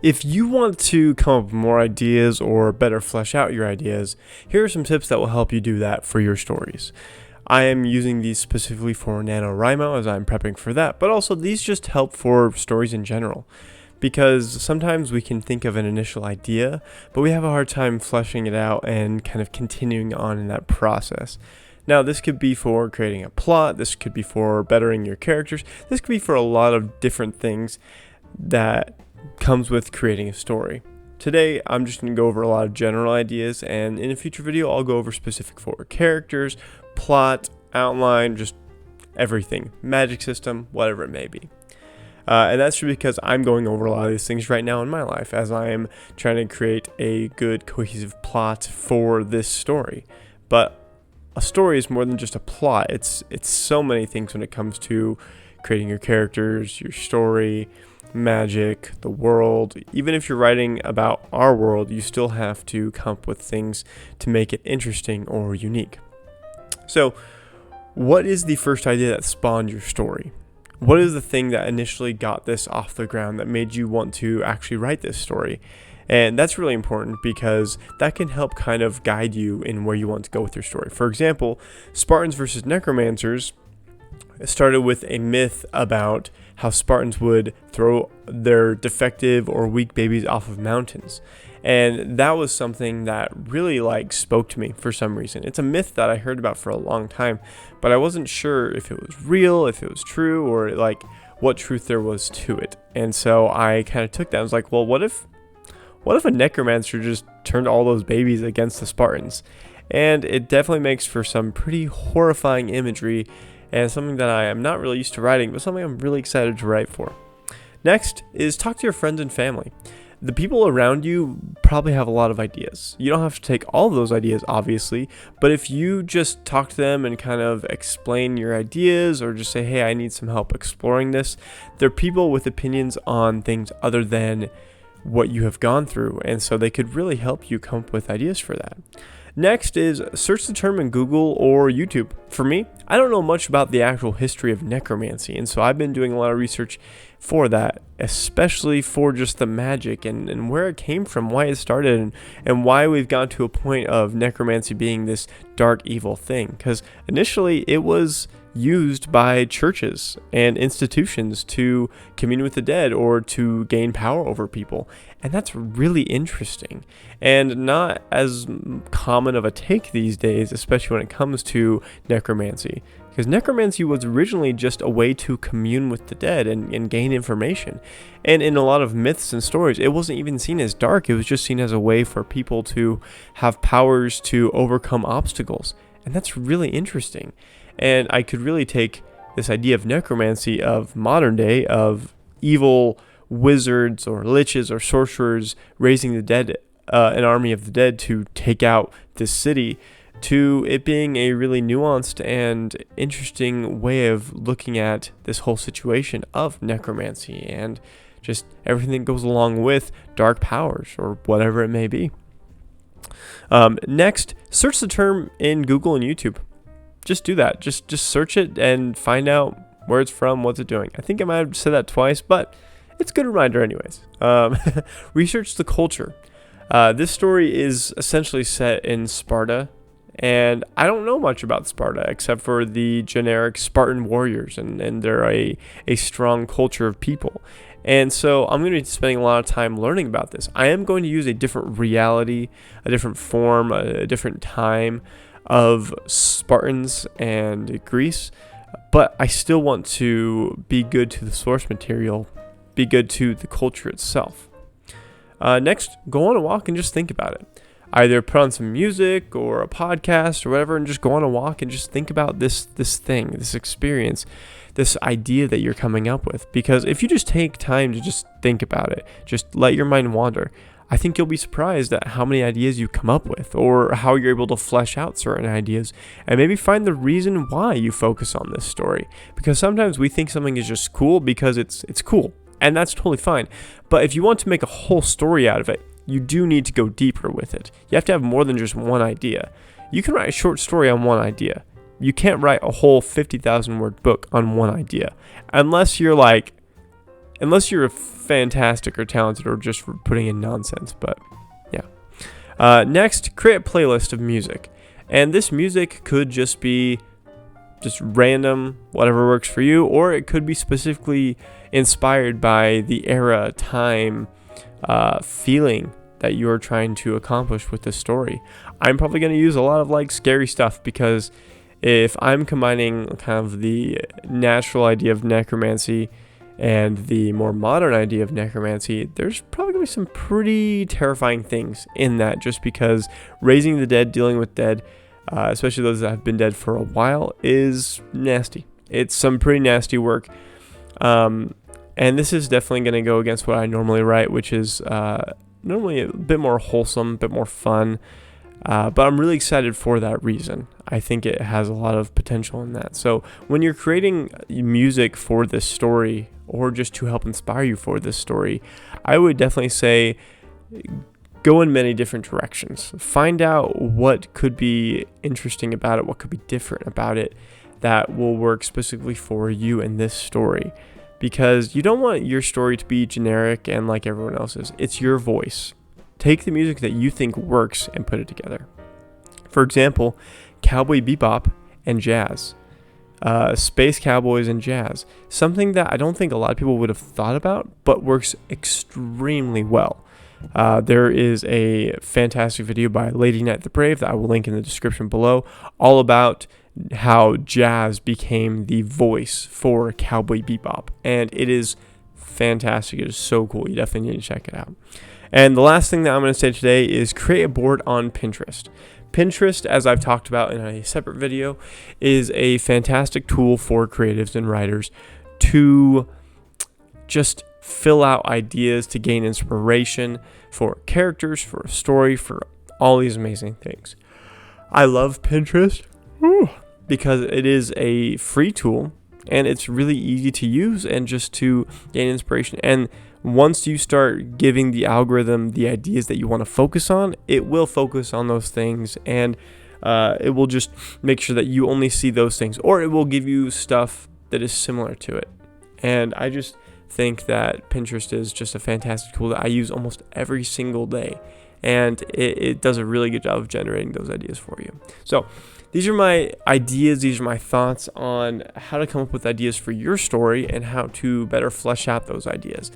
If you want to come up with more ideas or better flesh out your ideas, here are some tips that will help you do that for your stories. I am using these specifically for NaNoWriMo as I'm prepping for that, but also these just help for stories in general. Because sometimes we can think of an initial idea, but we have a hard time fleshing it out and kind of continuing on in that process. Now, this could be for creating a plot, this could be for bettering your characters, this could be for a lot of different things that comes with creating a story. Today, I'm just going to go over a lot of general ideas, and in a future video, I'll go over specific for characters, plot, outline, just everything, magic system, whatever it may be. And that's because I'm going over a lot of these things right now in my life as I am trying to create a good cohesive plot for this story. But a story is more than just a plot. It's so many things when it comes to creating your characters, your story, magic, the world. Even if you're writing about our world, you still have to come up with things to make it interesting or unique. So, what is the first idea that spawned your story? What is the thing that initially got this off the ground that made you want to actually write this story? And that's really important because that can help kind of guide you in where you want to go with your story. For example, Spartans versus Necromancers started with a myth about how Spartans would throw their defective or weak babies off of mountains. And that was something that really spoke to me for some reason. It's a myth that I heard about for a long time, but I wasn't sure if it was real, if it was true, or what truth there was to it. And so I kind of took that. I was like, well, what if a necromancer just turned all those babies against the Spartans? And it definitely makes for some pretty horrifying imagery and something that I am not really used to writing, but something I'm really excited to write for. Next is talk to your friends and family. The people around you probably have a lot of ideas. You don't have to take all of those ideas, obviously, but if you just talk to them and kind of explain your ideas or just say, hey, I need some help exploring this, they're people with opinions on things other than what you have gone through, and so they could really help you come up with ideas for that. Next is search the term in Google or YouTube. For me, I don't know much about the actual history of necromancy, and so I've been doing a lot of research for that, especially for just the magic and where it came from, why it started, and why we've gotten to a point of necromancy being this dark, evil thing. Because initially it was used by churches and institutions to commune with the dead or to gain power over people. And that's really interesting and not as common of a take these days, especially when it comes to necromancy. Because necromancy was originally just a way to commune with the dead and gain information. And in a lot of myths and stories, it wasn't even seen as dark. It was just seen as a way for people to have powers to overcome obstacles. And that's really interesting. And I could really take this idea of necromancy of modern day, of evil wizards or liches or sorcerers raising the dead, an army of the dead to take out this city, to it being a really nuanced and interesting way of looking at this whole situation of necromancy and just everything that goes along with dark powers or whatever it may be. Next, search the term in Google and YouTube. Just do that. Just search it and find out where it's from, what's it doing. I think I might have said that twice, but it's a good reminder anyways. Research the culture. This story is essentially set in Sparta, and I don't know much about Sparta except for the generic Spartan warriors, and they're a strong culture of people. And so I'm going to be spending a lot of time learning about this. I am going to use a different reality, a different form, a different time of Spartans and Greece, but I still want to be good to the source material, be good to the culture itself. Next, go on a walk and just think about it. Either put on some music or a podcast or whatever and just go on a walk and just think about this thing, this experience, this idea that you're coming up with. Because if you just take time to just think about it, just let your mind wander, I think you'll be surprised at how many ideas you come up with or how you're able to flesh out certain ideas and maybe find the reason why you focus on this story. Because sometimes we think something is just cool because it's cool, and that's totally fine. But if you want to make a whole story out of it, you do need to go deeper with it. You have to have more than just one idea. You can write a short story on one idea. You can't write a whole 50,000 word book on one idea unless you're unless you're fantastic or talented or just putting in nonsense. But yeah. Next, create a playlist of music. And this music could just be just random, whatever works for you, or it could be specifically inspired by the era, time, feeling that you're trying to accomplish with this story. I'm probably going to use a lot of like scary stuff, because if I'm combining kind of the natural idea of necromancy and the more modern idea of necromancy, there's probably going to be some pretty terrifying things in that, just because raising the dead, dealing with dead, especially those that have been dead for a while, is nasty. It's some pretty nasty work. And this is definitely going to go against what I normally write, which is normally a bit more wholesome, a bit more fun. But I'm really excited for that reason. I think it has a lot of potential in that. So when you're creating music for this story, or just to help inspire you for this story, I would definitely say go in many different directions. Find out what could be interesting about it, what could be different about it that will work specifically for you in this story. Because you don't want your story to be generic and like everyone else's. It's your voice. Take the music that you think works and put it together. For example, Cowboy Bebop and jazz. Space cowboys and jazz. Something that I don't think a lot of people would have thought about, but works extremely well. There is a fantastic video by Lady Knight the Brave that I will link in the description below, all about how jazz became the voice for Cowboy Bebop. And it is fantastic. It is so cool. You definitely need to check it out. And the last thing that I'm going to say today is create a board on Pinterest. Pinterest, as I've talked about in a separate video, is a fantastic tool for creatives and writers to just fill out ideas, to gain inspiration for characters, for a story, for all these amazing things. I love Pinterest because it is a free tool and it's really easy to use and just to gain inspiration. And once you start giving the algorithm the ideas that you want to focus on, it will focus on those things, and it will just make sure that you only see those things, or it will give you stuff that is similar to it. And I just think that Pinterest is just a fantastic tool that I use almost every single day, and it does a really good job of generating those ideas for you. So these are my ideas, these are my thoughts on how to come up with ideas for your story and how to better flesh out those ideas.